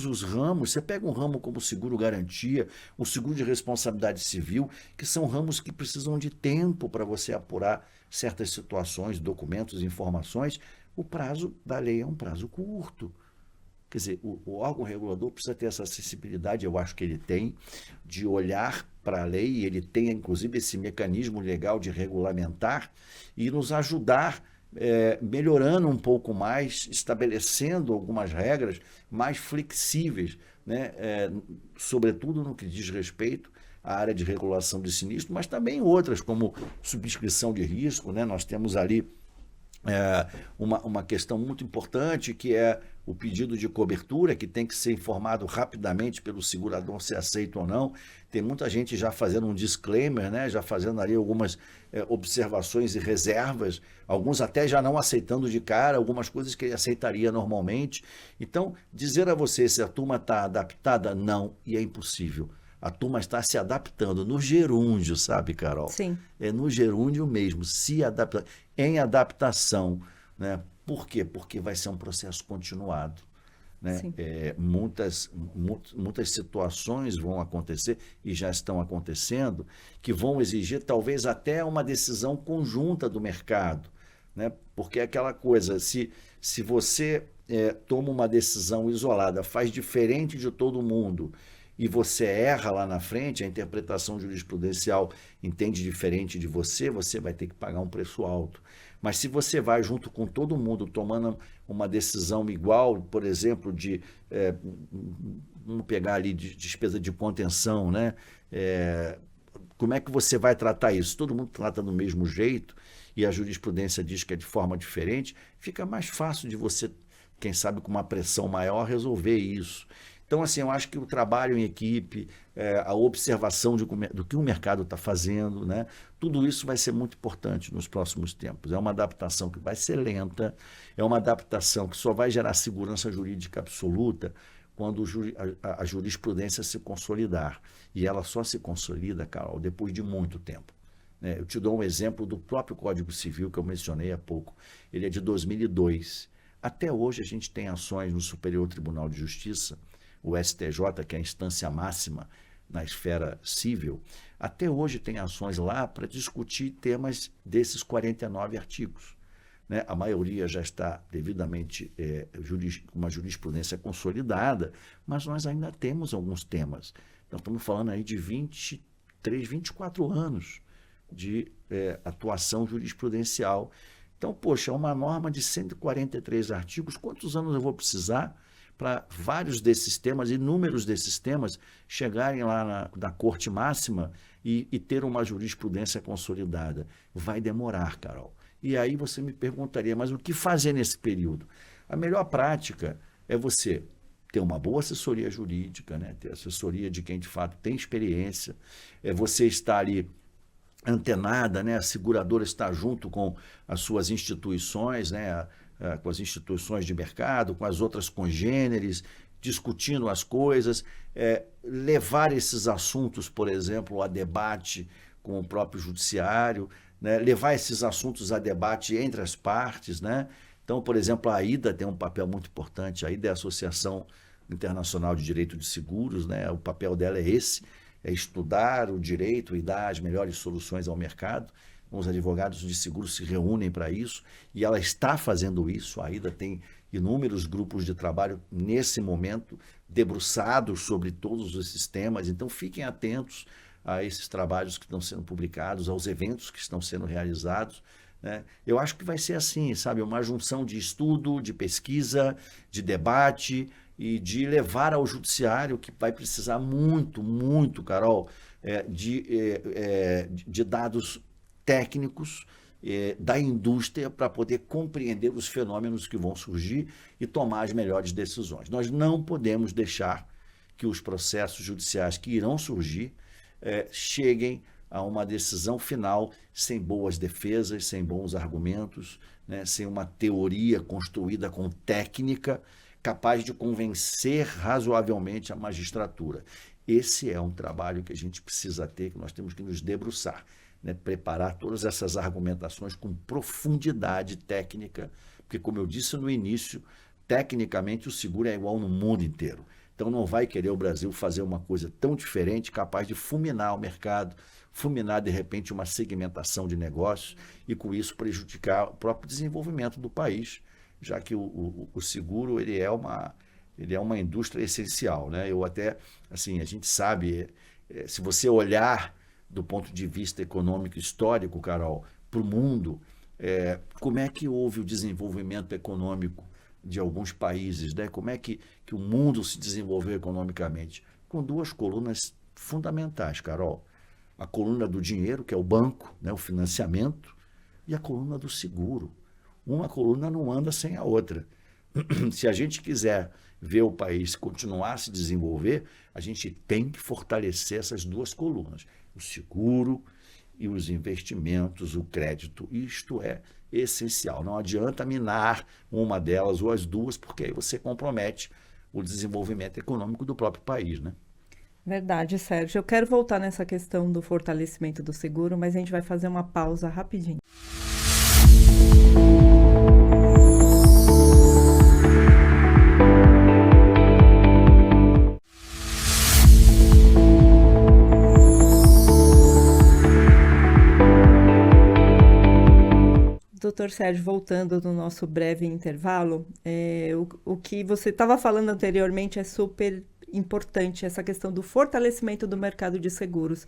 os ramos, você pega um ramo como o seguro garantia, o seguro de responsabilidade civil, que são ramos que precisam de tempo para você apurar certas situações, documentos, informações. O prazo da lei é um prazo curto. Quer dizer, o órgão regulador precisa ter essa acessibilidade, eu acho que ele tem, de olhar para a lei, e ele tem, inclusive, esse mecanismo legal de regulamentar e nos ajudar, melhorando um pouco mais, estabelecendo algumas regras mais flexíveis, né? Sobretudo no que diz respeito à área de regulação de sinistro, mas também outras, como subscrição de risco, né? Nós temos ali uma questão muito importante, que é o pedido de cobertura, que tem que ser informado rapidamente pelo segurador se aceita ou não. Tem muita gente já fazendo um disclaimer, né? Já fazendo ali algumas observações e reservas, alguns até já não aceitando de cara algumas coisas que ele aceitaria normalmente. Então, dizer a você se a turma está adaptada, não, e é impossível. A turma está se adaptando no gerúndio, sabe, Carol? Sim. É no gerúndio mesmo, se adapta, em adaptação, né? Por quê? Porque vai ser um processo continuado, né? Sim. Muitas situações vão acontecer e já estão acontecendo, que vão exigir talvez até uma decisão conjunta do mercado, né? Porque é aquela coisa, se você toma uma decisão isolada, faz diferente de todo mundo, e você erra lá na frente, a interpretação jurisprudencial entende diferente de você, você vai ter que pagar um preço alto. Mas se você vai junto com todo mundo tomando uma decisão igual, por exemplo, vamos pegar ali de despesa de contenção, né? Como é que você vai tratar isso? Todo mundo trata do mesmo jeito e a jurisprudência diz que é de forma diferente, fica mais fácil de você, quem sabe com uma pressão maior, resolver isso. Então, assim, eu acho que o trabalho em equipe, a observação do que o mercado está fazendo, né? Tudo isso vai ser muito importante nos próximos tempos. É uma adaptação que vai ser lenta, é uma adaptação que só vai gerar segurança jurídica absoluta quando a jurisprudência se consolidar. E ela só se consolida, Carol, depois de muito tempo. Eu te dou um exemplo do próprio Código Civil que eu mencionei há pouco. Ele é de 2002. Até hoje a gente tem ações no Superior Tribunal de Justiça, o STJ, que é a instância máxima na esfera civil, até hoje tem ações lá para discutir temas desses 49 artigos. Né? A maioria já está devidamente uma jurisprudência consolidada, mas nós ainda temos alguns temas. Nós estamos falando aí de 23, 24 anos de atuação jurisprudencial. Então, poxa, é uma norma de 143 artigos. Quantos anos eu vou precisar para vários desses temas, inúmeros desses temas, chegarem lá na Corte Máxima e ter uma jurisprudência consolidada? Vai demorar, Carol. E aí você me perguntaria, mas o que fazer nesse período? A melhor prática é você ter uma boa assessoria jurídica, né? Ter assessoria de quem de fato tem experiência, você estar ali antenada, né? A seguradora está junto com as suas instituições, né? Com as instituições de mercado, com as outras congêneres, discutindo as coisas, levar esses assuntos, por exemplo, a debate com o próprio judiciário, né? Levar esses assuntos a debate entre as partes, né? Então, por exemplo, a AIDA tem um papel muito importante. A AIDA é a Associação Internacional de Direito de Seguros, né? O papel dela é esse, é estudar o direito e dar as melhores soluções ao mercado. Os advogados de seguros se reúnem para isso e ela está fazendo isso. A AIDA tem inúmeros grupos de trabalho nesse momento, debruçados sobre todos esses temas. Então, fiquem atentos a esses trabalhos que estão sendo publicados, aos eventos que estão sendo realizados, né? Eu acho que vai ser assim, sabe? Uma junção de estudo, de pesquisa, de debate e de levar ao judiciário, que vai precisar muito, muito, Carol, de dados técnicos da indústria para poder compreender os fenômenos que vão surgir e tomar as melhores decisões. Nós não podemos deixar que os processos judiciais que irão surgir cheguem a uma decisão final sem boas defesas, sem bons argumentos, né, sem uma teoria construída com técnica capaz de convencer razoavelmente a magistratura. Esse é um trabalho que a gente precisa ter, que nós temos que nos debruçar, né, preparar todas essas argumentações com profundidade técnica, porque, como eu disse no início, tecnicamente o seguro é igual no mundo inteiro. Então não vai querer o Brasil fazer uma coisa tão diferente, capaz de fulminar o mercado, fulminar de repente uma segmentação de negócios e com isso prejudicar o próprio desenvolvimento do país, já que o seguro ele é uma indústria essencial, né? Eu até, assim, a gente sabe, se você olhar do ponto de vista econômico histórico, Carol, para o mundo, como é que houve o desenvolvimento econômico de alguns países, né? Como é que o mundo se desenvolveu economicamente? Com duas colunas fundamentais, Carol. A coluna do dinheiro, que é o banco, né? O financiamento, e a coluna do seguro. Uma coluna não anda sem a outra. Se a gente quiser ver o país continuar a se desenvolver, a gente tem que fortalecer essas duas colunas, o seguro e os investimentos, o crédito. Isto é essencial. Não adianta minar uma delas ou as duas, porque aí você compromete o desenvolvimento econômico do próprio país, né? Verdade, Sérgio. Eu quero voltar nessa questão do fortalecimento do seguro, mas a gente vai fazer uma pausa rapidinho. Doutor Sérgio, voltando no nosso breve intervalo, o que você estava falando anteriormente é super importante essa questão do fortalecimento do mercado de seguros.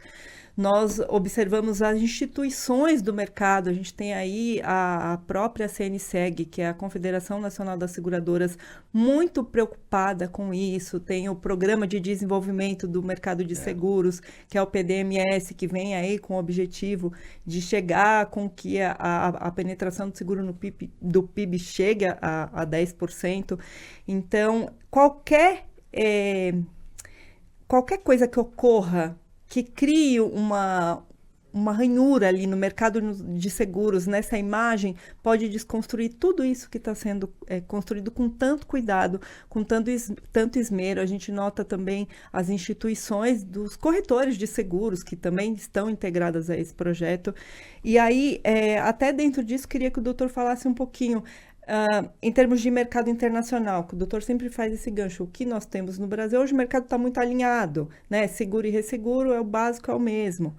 Nós observamos as instituições do mercado, a gente tem aí a própria CNSEG, que é a Confederação Nacional das Seguradoras, muito preocupada com isso, tem o Programa de Desenvolvimento do Mercado de Seguros, que é o PDMS, que vem aí com o objetivo de chegar com que a penetração do seguro no PIB chegue a 10%. Então, qualquer coisa que ocorra que crie uma ranhura ali no mercado de seguros, nessa imagem, pode desconstruir tudo isso que está sendo construído com tanto cuidado, com tanto esmero. A gente nota também as instituições dos corretores de seguros, que também estão integradas a esse projeto. E aí, até dentro disso, queria que o doutor falasse um pouquinho, em termos de mercado internacional, que o doutor sempre faz esse gancho. O que nós temos no Brasil, hoje o mercado está muito alinhado, né? Seguro e resseguro é o básico, é o mesmo.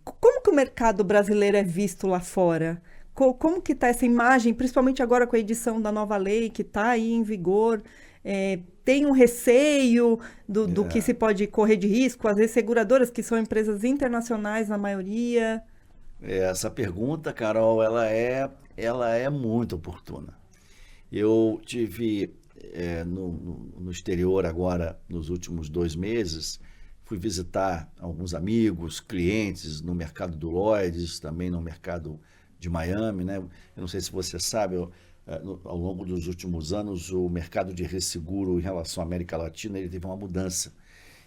Como que o mercado brasileiro é visto lá fora? Como que está essa imagem, principalmente agora com a edição da nova lei que está aí em vigor? Tem um receio do que se pode correr de risco? As seguradoras, que são empresas internacionais na maioria. Essa pergunta, Carol, ela é muito oportuna. Eu tive no exterior agora, nos últimos 2 meses, fui visitar alguns amigos, clientes no mercado do Lloyd's, também no mercado de Miami, né? Eu não sei se você sabe, ao longo dos últimos anos, o mercado de resseguro em relação à América Latina, ele teve uma mudança.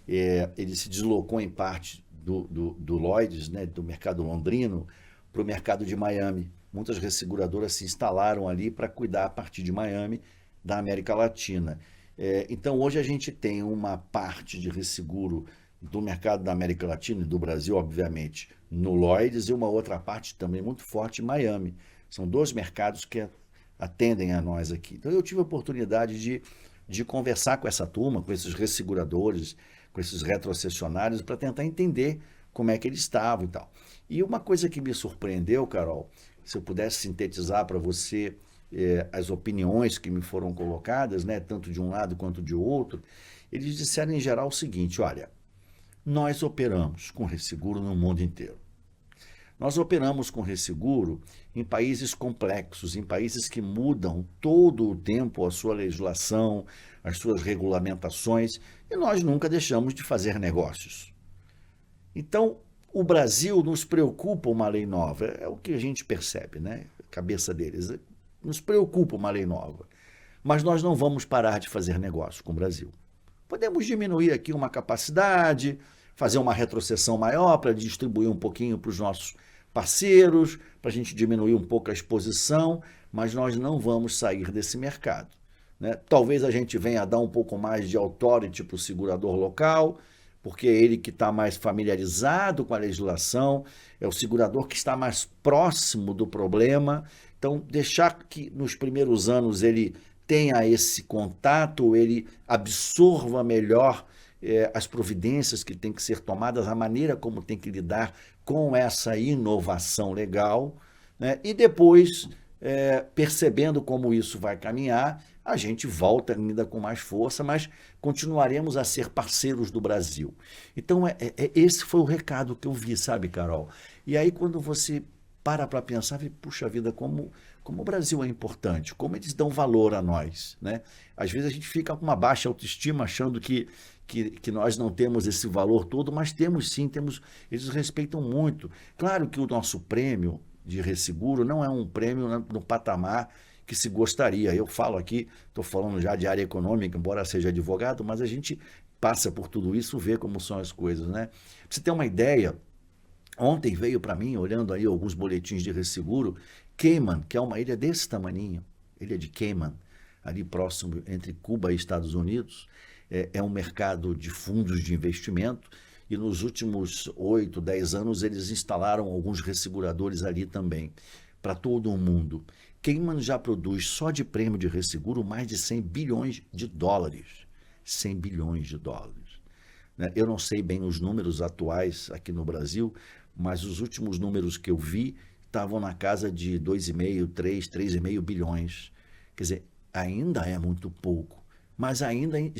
Ele se deslocou em parte do Lloyd's, né, do mercado londrino, para o mercado de Miami. Muitas resseguradoras se instalaram ali para cuidar a partir de Miami da América Latina. Então, hoje a gente tem uma parte de resseguro do mercado da América Latina e do Brasil, obviamente, no Lloyd's, e uma outra parte também muito forte em Miami. São 2 mercados que atendem a nós aqui. Então, eu tive a oportunidade de conversar com essa turma, com esses resseguradores, com esses retrocessionários, para tentar entender como é que eles estavam e tal. E uma coisa que me surpreendeu, Carol, se eu pudesse sintetizar para você as opiniões que me foram colocadas, né, tanto de um lado quanto de outro, eles disseram em geral o seguinte: olha, nós operamos com resseguro no mundo inteiro. Nós operamos com resseguro em países complexos, em países que mudam todo o tempo a sua legislação, as suas regulamentações, e nós nunca deixamos de fazer negócios. Então, o Brasil nos preocupa uma lei nova, é o que a gente percebe, né? A cabeça deles, nos preocupa uma lei nova, mas nós não vamos parar de fazer negócio com o Brasil. Podemos diminuir aqui uma capacidade, fazer uma retrocessão maior para distribuir um pouquinho para os nossos parceiros, para a gente diminuir um pouco a exposição, mas nós não vamos sair desse mercado, né? Talvez a gente venha a dar um pouco mais de authority para o segurador local, porque é ele que está mais familiarizado com a legislação, é o segurador que está mais próximo do problema. Então, deixar que nos primeiros anos ele tenha esse contato, ele absorva melhor as providências que têm que ser tomadas, a maneira como tem que lidar com essa inovação legal, né? E depois, percebendo como isso vai caminhar, a gente volta ainda com mais força, mas continuaremos a ser parceiros do Brasil. Então, esse foi o recado que eu vi, sabe, Carol? E aí, quando você para pensar, puxa vida, como o Brasil é importante, como eles dão valor a nós, né? Às vezes a gente fica com uma baixa autoestima, achando que nós não temos esse valor todo, mas temos sim, eles respeitam muito. Claro que o nosso prêmio de resseguro não é um prêmio no patamar que se gostaria. Eu falo aqui, estou falando já de área econômica, embora seja advogado, mas a gente passa por tudo isso, vê como são as coisas, né? Pra você ter uma ideia, ontem veio para mim, olhando aí alguns boletins de resseguro, Cayman, que é uma ilha desse tamaninho, ilha de Cayman, ali próximo entre Cuba e Estados Unidos, é um mercado de fundos de investimento, e nos últimos 8, 10 anos eles instalaram alguns resseguradores ali também, para todo o mundo. Cayman já produz só de prêmio de resseguro mais de 100 bilhões de dólares. 100 bilhões de dólares. Né? Eu não sei bem os números atuais aqui no Brasil, mas os últimos números que eu vi estavam na casa de 2,5, 3,5 bilhões. Quer dizer, ainda é muito pouco mas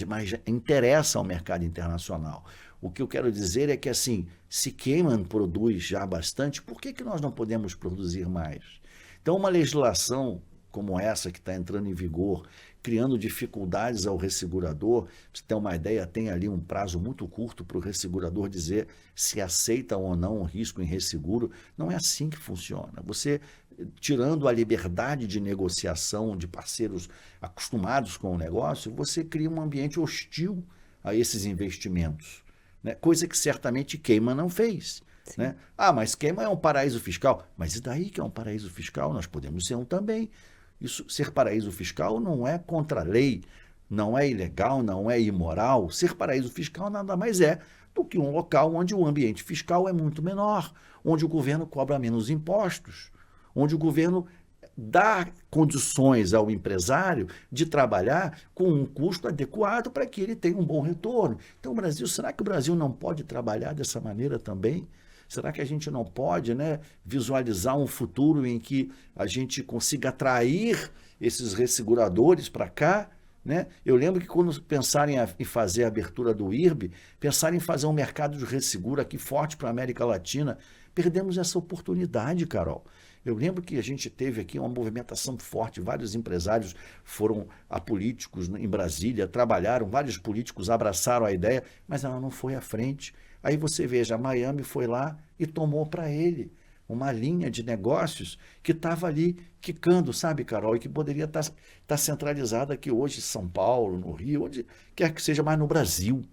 mas interessa ao mercado internacional. O que eu quero dizer é que, assim, se Cayman produz já bastante, por que nós não podemos produzir mais? Então, uma legislação como essa que está entrando em vigor, criando dificuldades ao ressegurador, para você ter uma ideia, tem ali um prazo muito curto para o ressegurador dizer se aceita ou não o risco em resseguro. Não é assim que funciona. Você, tirando a liberdade de negociação de parceiros acostumados com o negócio, você cria um ambiente hostil a esses investimentos, né? Coisa que certamente Cayman não fez. Né? Mas Cayman é um paraíso fiscal. Mas e daí que é um paraíso fiscal? Nós podemos ser um também. Isso, ser paraíso fiscal não é contra a lei, não é ilegal, não é imoral. Ser paraíso fiscal nada mais é do que um local onde o ambiente fiscal é muito menor, onde o governo cobra menos impostos, onde o governo dá condições ao empresário de trabalhar com um custo adequado para que ele tenha um bom retorno. Então, será que o Brasil não pode trabalhar dessa maneira também? Será que a gente não pode, né, visualizar um futuro em que a gente consiga atrair esses resseguradores para cá? Né? Eu lembro que quando pensarem em fazer a abertura do IRB, pensarem em fazer um mercado de resseguro aqui forte para a América Latina, perdemos essa oportunidade, Carol. Eu lembro que a gente teve aqui uma movimentação forte, vários empresários foram a políticos em Brasília, trabalharam, vários políticos abraçaram a ideia, mas ela não foi à frente. Aí você veja, Miami foi lá e tomou para ele uma linha de negócios que estava ali quicando, sabe, Carol, e que poderia estar centralizada aqui hoje em São Paulo, no Rio, onde quer que seja, mais no Brasil,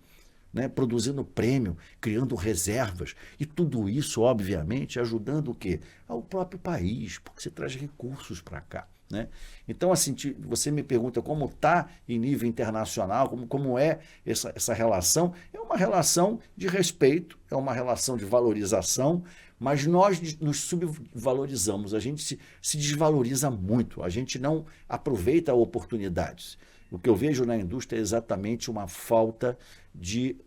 né, produzindo prêmio, criando reservas, e tudo isso, obviamente, ajudando o quê? Ao próprio país, porque você traz recursos para cá. Né? Então, assim, você me pergunta como está em nível internacional, como é essa relação. É uma relação de respeito, é uma relação de valorização, mas nós nos subvalorizamos, a gente se desvaloriza muito, a gente não aproveita oportunidades. O que eu vejo na indústria é exatamente uma falta de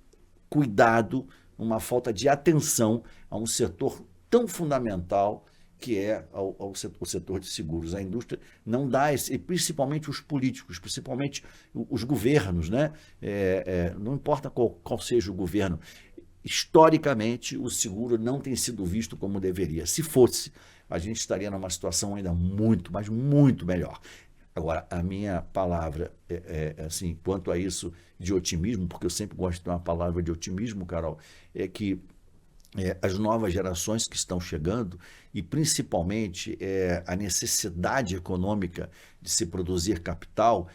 cuidado, uma falta de atenção a um setor tão fundamental que é o setor de seguros. A indústria não dá, e principalmente os políticos, principalmente os governos, né? Não importa qual seja o governo, historicamente o seguro não tem sido visto como deveria. Se fosse, a gente estaria numa situação ainda muito, mas muito melhor. Agora, a minha palavra, assim, quanto a isso de otimismo, porque eu sempre gosto de ter uma palavra de otimismo, Carol, é que as novas gerações que estão chegando e principalmente a necessidade econômica de se produzir capital,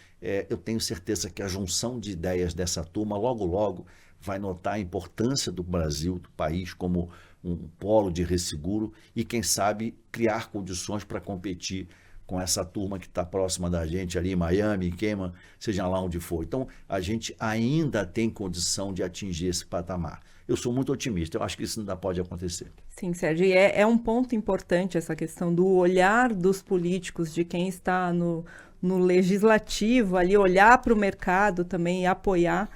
eu tenho certeza que a junção de ideias dessa turma logo, logo vai notar a importância do Brasil, do país, como um polo de resseguro e, quem sabe, criar condições para competir com essa turma que está próxima da gente ali, Miami, Cayman, seja lá onde for. Então, a gente ainda tem condição de atingir esse patamar. Eu sou muito otimista, eu acho que isso ainda pode acontecer. Sim, Sérgio, e é um ponto importante essa questão do olhar dos políticos, de quem está no legislativo, ali olhar para o mercado também e apoiar.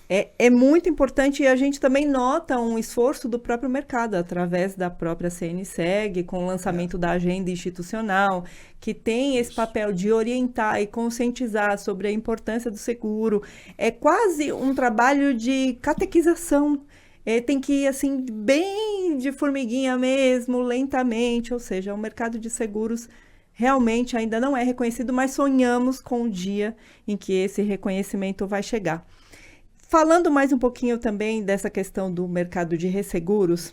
É muito importante, e a gente também nota um esforço do próprio mercado, através da própria CNSEG, com o lançamento da agenda institucional, que tem esse papel de orientar e conscientizar sobre a importância do seguro. É quase um trabalho de catequização. Tem que ir assim, bem de formiguinha mesmo, lentamente, ou seja, o mercado de seguros realmente ainda não é reconhecido, mas sonhamos com o dia em que esse reconhecimento vai chegar. Falando mais um pouquinho também dessa questão do mercado de resseguros,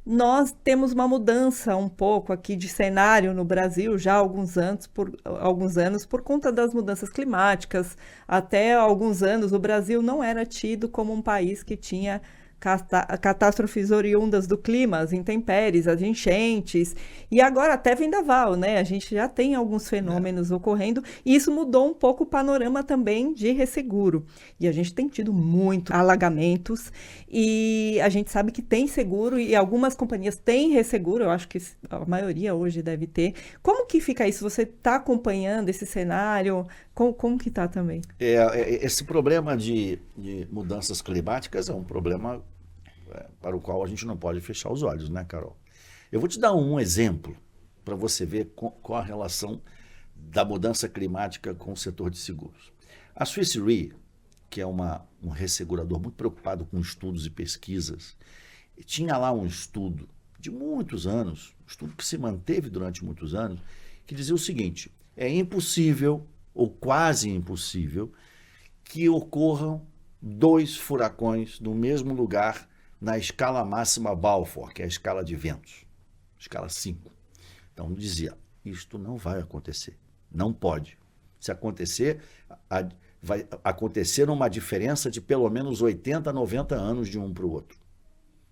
nós temos uma mudança um pouco aqui de cenário no Brasil já há alguns anos por conta das mudanças climáticas. Até alguns anos o Brasil não era tido como um país que tinha catástrofes oriundas do clima, as intempéries, as enchentes, e agora até vendaval, né? A gente já tem alguns fenômenos ocorrendo, e isso mudou um pouco o panorama também de resseguro. E a gente tem tido muitos alagamentos, e a gente sabe que tem seguro, e algumas companhias têm resseguro, eu acho que a maioria hoje deve ter. Como que fica isso? Você está acompanhando esse cenário? Como que está também? Esse problema de mudanças climáticas é um problema para o qual a gente não pode fechar os olhos, né, Carol? Eu vou te dar um exemplo para você ver qual a relação da mudança climática com o setor de seguros. A Swiss Re, que é um ressegurador muito preocupado com estudos e pesquisas, e tinha lá um estudo de muitos anos, um estudo que se manteve durante muitos anos, que dizia o seguinte: é impossível, ou quase impossível, que ocorram 2 furacões no mesmo lugar na escala máxima Balfour, que é a escala de ventos, escala 5. Então dizia, isto não vai acontecer, não pode. Se acontecer, vai acontecer uma diferença de pelo menos 80, 90 anos de um para o outro.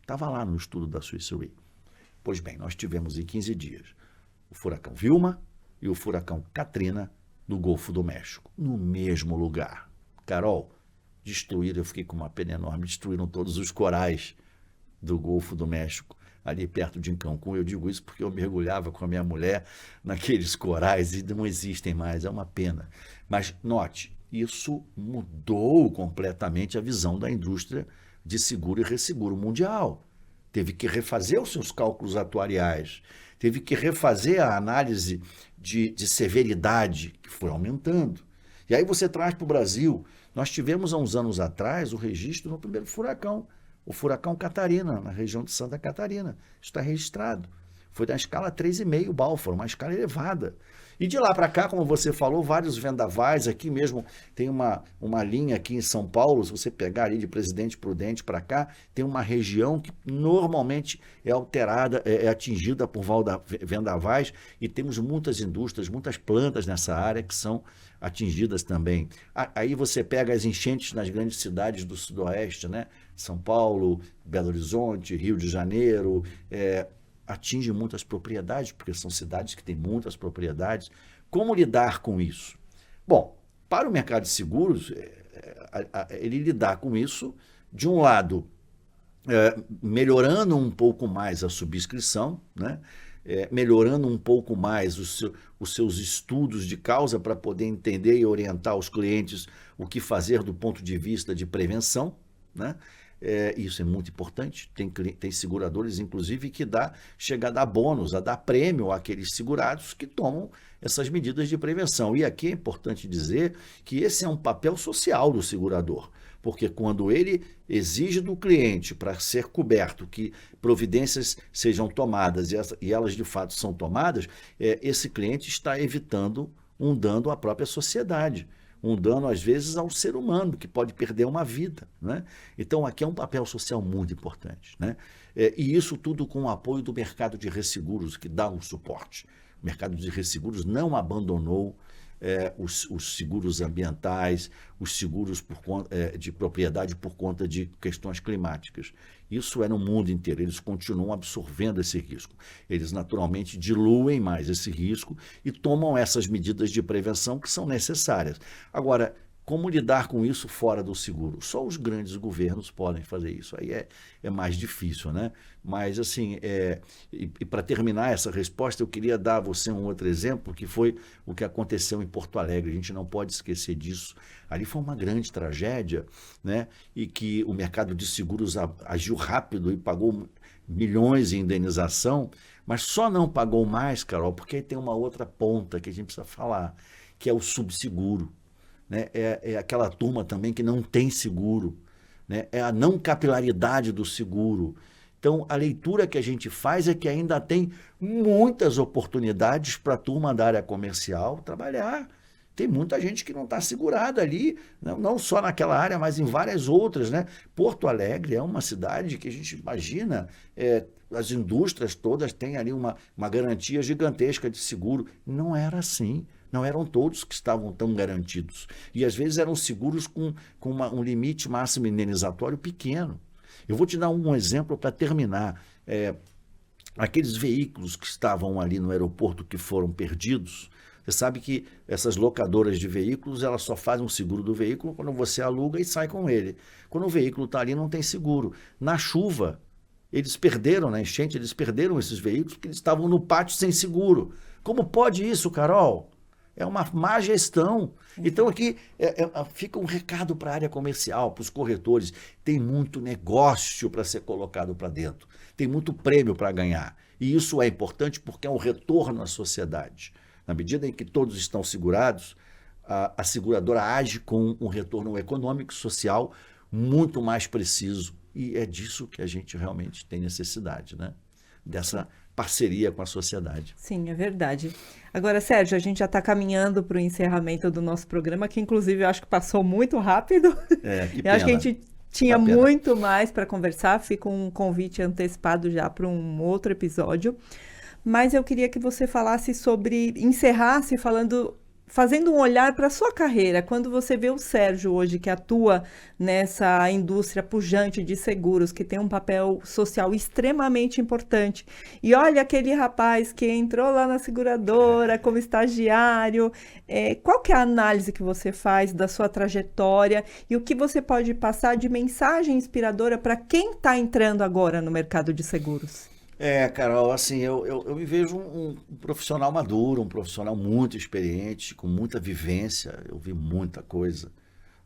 Estava lá no estudo da Swiss Re. Pois bem, nós tivemos em 15 dias o furacão Vilma e o furacão Katrina no Golfo do México, no mesmo lugar. Carol, destruíram, eu fiquei com uma pena enorme, destruíram todos os corais do Golfo do México, ali perto de Cancún. Eu digo isso porque eu mergulhava com a minha mulher naqueles corais e não existem mais, é uma pena. Mas note, isso mudou completamente a visão da indústria de seguro e resseguro mundial. Teve que refazer os seus cálculos atuariais, teve que refazer a análise de severidade, que foi aumentando. E aí você traz para o Brasil, nós tivemos há uns anos atrás o registro no primeiro furacão, o furacão Catarina, na região de Santa Catarina. Isso está registrado. Foi na escala 3,5 Balfour, uma escala elevada. E de lá para cá, como você falou, vários vendavais. Aqui mesmo tem uma linha aqui em São Paulo, se você pegar ali de Presidente Prudente para cá, tem uma região que normalmente é alterada, é atingida por vendavais, e temos muitas indústrias, muitas plantas nessa área que são atingidas também. Aí você pega as enchentes nas grandes cidades do Sudoeste, né? São Paulo, Belo Horizonte, Rio de Janeiro, atinge muitas propriedades, porque são cidades que têm muitas propriedades. Como lidar com isso? Bom, para o mercado de seguros, ele lidar com isso, de um lado, melhorando um pouco mais a subscrição, né? Melhorando um pouco mais os seus estudos de causa para poder entender e orientar os clientes o que fazer do ponto de vista de prevenção, né? Isso é muito importante. Tem seguradores, inclusive, que chega a dar bônus, a dar prêmio àqueles segurados que tomam essas medidas de prevenção. E aqui é importante dizer que esse é um papel social do segurador, porque quando ele exige do cliente para ser coberto que providências sejam tomadas e elas de fato são tomadas, esse cliente está evitando um dano à própria sociedade. Um dano, às vezes, ao ser humano, que pode perder uma vida, né? Então, aqui é um papel social muito importante, né? E isso tudo com o apoio do mercado de resseguros, que dá um suporte. O mercado de resseguros não abandonou os seguros ambientais, os seguros de propriedade por conta de questões climáticas. Isso é no mundo inteiro, eles continuam absorvendo esse risco. Eles naturalmente diluem mais esse risco e tomam essas medidas de prevenção que são necessárias. Agora, como lidar com isso fora do seguro? Só os grandes governos podem fazer isso. Aí é mais difícil, né? Mas, assim, e para terminar essa resposta, eu queria dar a você um outro exemplo, que foi o que aconteceu em Porto Alegre. A gente não pode esquecer disso. Ali foi uma grande tragédia, né? E que o mercado de seguros agiu rápido e pagou milhões em indenização, mas só não pagou mais, Carol, porque aí tem uma outra ponta que a gente precisa falar, que é o subseguro. Né? É aquela turma também que não tem seguro, né? É a não capilaridade do seguro. Então, a leitura que a gente faz é que ainda tem muitas oportunidades para a turma da área comercial trabalhar. Tem muita gente que não está segurada ali, não só naquela área, mas em várias outras, né? Porto Alegre é uma cidade que a gente imagina, as indústrias todas têm ali uma garantia gigantesca de seguro. Não era assim. Não eram todos que estavam tão garantidos. E, às vezes, eram seguros com um limite máximo indenizatório pequeno. Eu vou te dar um exemplo para terminar. Aqueles veículos que estavam ali no aeroporto que foram perdidos, você sabe que essas locadoras de veículos, elas só fazem o seguro do veículo quando você aluga e sai com ele. Quando o veículo está ali, não tem seguro. Na chuva, eles perderam, na enchente, eles perderam esses veículos porque eles estavam no pátio sem seguro. Como pode isso, Carol? É uma má gestão. Então, aqui fica um recado para a área comercial, para os corretores. Tem muito negócio para ser colocado para dentro. Tem muito prêmio para ganhar. E isso é importante porque é um retorno à sociedade. Na medida em que todos estão segurados, a seguradora age com um retorno econômico e social muito mais preciso. E é disso que a gente realmente tem necessidade, né? Dessa parceria com a sociedade. Sim, é verdade. Agora, Sérgio, a gente já está caminhando para o encerramento do nosso programa, que inclusive eu acho que passou muito rápido. Que Eu acho que a pena. gente tinha muito mais para conversar. Fica um convite antecipado já para um outro episódio. Mas eu queria que você encerrasse fazendo um olhar para a sua carreira. Quando você vê o Sérgio hoje, que atua nessa indústria pujante de seguros, que tem um papel social extremamente importante, e olha aquele rapaz que entrou lá na seguradora como estagiário, qual que é a análise que você faz da sua trajetória e o que você pode passar de mensagem inspiradora para quem está entrando agora no mercado de seguros? Carol, assim, eu me vejo um profissional maduro, um profissional muito experiente, com muita vivência. Eu vi muita coisa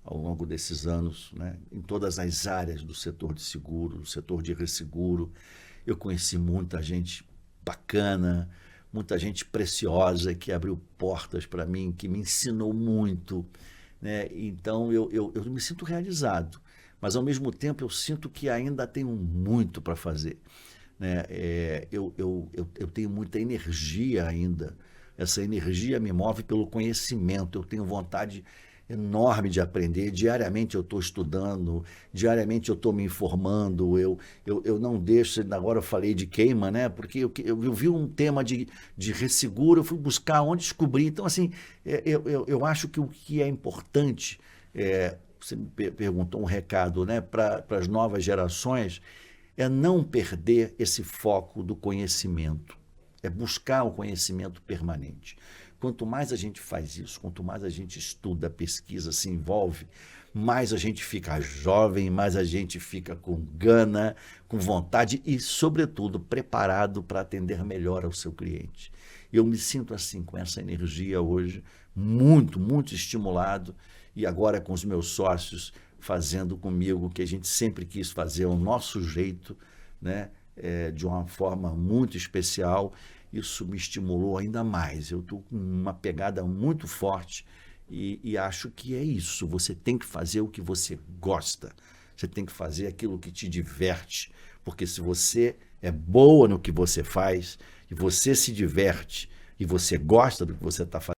ao longo desses anos, né? Em todas as áreas do setor de seguro, do setor de resseguro. Eu conheci muita gente bacana, muita gente preciosa que abriu portas para mim, que me ensinou muito, né? Então, eu me sinto realizado, mas ao mesmo tempo eu sinto que ainda tenho muito para fazer. Né? Eu tenho muita energia ainda. Essa energia me move pelo conhecimento. Eu tenho vontade enorme de aprender. Diariamente eu estou estudando, diariamente eu estou me informando. Eu não deixo. Agora eu falei de queima, né? Porque eu vi um tema de resseguro, eu fui buscar onde descobrir. Então, assim, eu acho que o que é importante, você me perguntou um recado, né, para as novas gerações, é não perder esse foco do conhecimento, é buscar o conhecimento permanente. Quanto mais a gente faz isso, quanto mais a gente estuda, pesquisa, se envolve, mais a gente fica jovem, mais a gente fica com gana, com vontade e, sobretudo, preparado para atender melhor ao seu cliente. Eu me sinto assim, com essa energia hoje, muito, muito estimulado, e agora com os meus sócios, fazendo comigo o que a gente sempre quis fazer, o nosso jeito, né? De uma forma muito especial. Isso me estimulou ainda mais. Eu estou com uma pegada muito forte e acho que é isso. Você tem que fazer o que você gosta. Você tem que fazer aquilo que te diverte. Porque se você é boa no que você faz, e você se diverte, e você gosta do que você está fazendo,